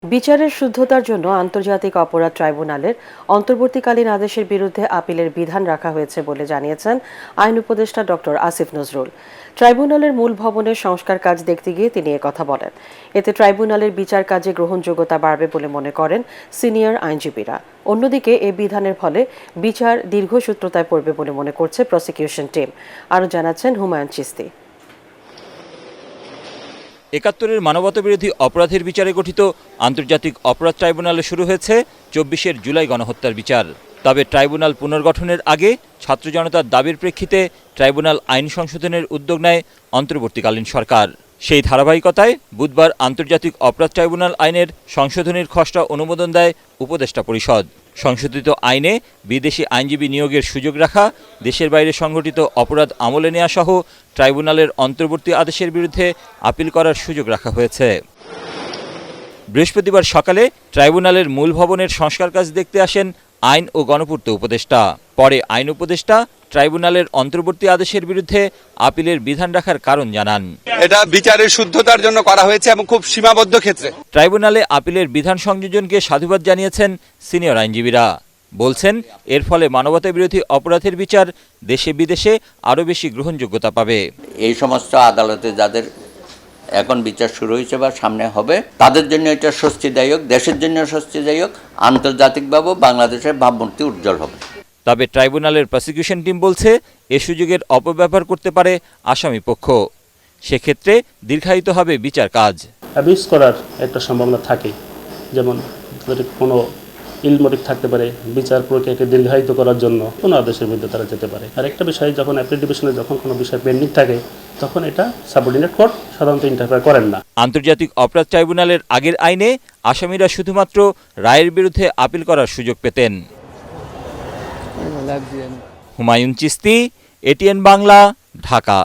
বিচারের শুদ্ধতার জন্য আন্তর্জাতিক অপরাধ ট্রাইব্যুনালের অন্তর্বর্তীকালীন আদেশের বিরুদ্ধে আপিলের বিধান রাখা হয়েছে বলে জানিয়েছেন আইন উপদেষ্টা ডক্টর আসিফ নজরুল। ট্রাইব্যুনালের মূল ভবনের সংস্কার কাজ দেখতে গিয়ে তিনি একথা বলেন। এতে ট্রাইব্যুনালের বিচার কাজে গ্রহণযোগ্যতা বাড়বে বলে মনে করেন সিনিয়র আইনজীবীরা। অন্যদিকে এই বিধানের ফলে বিচার দীর্ঘসূত্রতায় পড়বে বলে মনে করছে প্রসিকিউশন টিম। আরও জানাচ্ছেন হুমায়ুন চিস্তি। ৭১-এর মানবতাবিরোধী অপরাধের বিচারে গঠিত আন্তর্জাতিক অপরাধ ট্রাইব্যুনালে শুরু হয়েছে ২৪ জুলাই গণহত্যার বিচার। তবে ট্রাইব্যুনাল পুনর্গঠনের আগে ছাত্র জনতার দাবির প্রেক্ষিতে ট্রাইব্যুনাল আইন সংশোধনের উদ্যোগ নেয় অন্তর্বর্তীকালীন সরকার। সেই ধারাবাহিকতায় বুধবার আন্তর্জাতিক অপরাধ ট্রাইব্যুনাল আইনের সংশোধনীর খসড়া অনুমোদন দেয় উপদেষ্টা পরিষদ। সংশোধিত আইনে বিদেশি আইনজীবী নিয়োগের সুযোগ রাখা, দেশের বাইরে সংঘটিত অপরাধ আমলে নেওয়া সহ ট্রাইব্যুনালের অন্তর্বর্তী আদেশের বিরুদ্ধে আপিল করার সুযোগ রাখা হয়েছে। বৃহস্পতিবার সকালে ট্রাইব্যুনালের মূল ভবনের সংস্কার কাজ দেখতে আসেন আইন ও গণপূর্ত উপদেষ্টা। পরে আইন উপদেষ্টা ট্রাইব্যুনালের অন্তর্বর্তী আদেশের বিরুদ্ধে আপিলের বিধান রাখার কারণ জানান। এটা বিচারের শুদ্ধতার জন্য করা হয়েছে এবং খুব সীমাবদ্ধ ক্ষেত্রে। ট্রাইব্যুনালে আপিলের বিধান সংযোজনকে সাধুবাদ জানিয়েছেন সিনিয়র আইনজীবীরা। বলছেন, এর ফলে মানবতাবিরোধী অপরাধের বিচার দেশে বিদেশে আরও বেশি গ্রহণযোগ্যতা পাবে। এই সমস্ত আদালতে যাদের এখন বিচার শুরু হয়েছে বা সামনে হবে, তাদের জন্য এটা স্বস্তিদায়ক, দেশের জন্য স্বস্তিদায়ক, আন্তর্জাতিকভাবেও বাংলাদেশের ভাবমূর্তি উজ্জ্বল হবে। তবে ট্রাইব্যুনালের প্রসিকিউশন টিম বলছে, এ সুযোগের অপব্যবহার করতে পারে আসামি পক্ষ। সেক্ষেত্রে দীর্ঘায়িত হবে বিচার কাজ। অ্যাবিউজ করার একটা সম্ভাবনা থাকে, যেমন কোনো ইলমোটিভ থাকতে পারে, বিচার প্রক্রিয়াকে দীর্ঘায়িত করার জন্য কোনো আদেশের বিরুদ্ধে তারা যেতে পারে। আর একটা বিষয়, যখন অ্যাপিল ডিভিশনে যখন কোনো বিষয় পেন্ডিং থাকে, তখন এটা সাবঅর্ডিনেট কোর্ট সাধারণত ইন্টারফেয়ার করেন না। আন্তর্জাতিক অপরাধ ট্রাইব্যুনালের আগের আইনে আসামিরা শুধুমাত্র রায়ের বিরুদ্ধে আপিল করার সুযোগ পেতেন। হুমায়ুন চিস্তি, এটিএন বাংলা, ঢাকা।